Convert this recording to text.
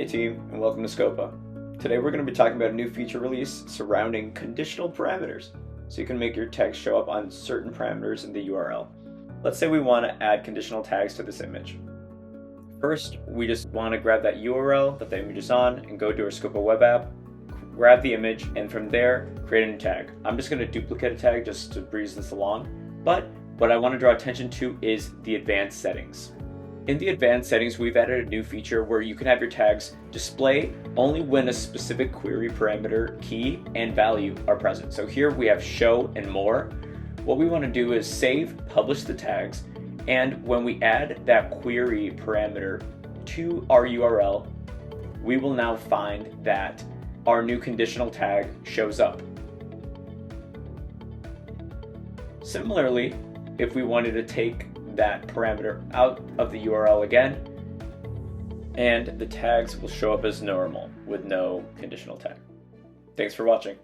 Hey team, and welcome to Scopa. Today we're going to be talking about a new feature release surrounding conditional parameters, so you can make your text show up on certain parameters in the URL. Let's say we want to add conditional tags to this image. First, we just want to grab that URL that the image is on and go to our Scopa web app, grab the image, and from there, create a new tag. I'm just going to duplicate a tag just to breeze this along, but what I want to draw attention to is the advanced settings. In the advanced settings, we've added a new feature where you can have your tags display only when a specific query parameter, key, and value are present. So here we have show and more. What we want to do is save, publish the tags, and when we add that query parameter to our URL, we will now find that our new conditional tag shows up. Similarly, if we wanted to take that parameter out of the URL again, and the tags will show up as normal with no conditional tag. Thanks for watching.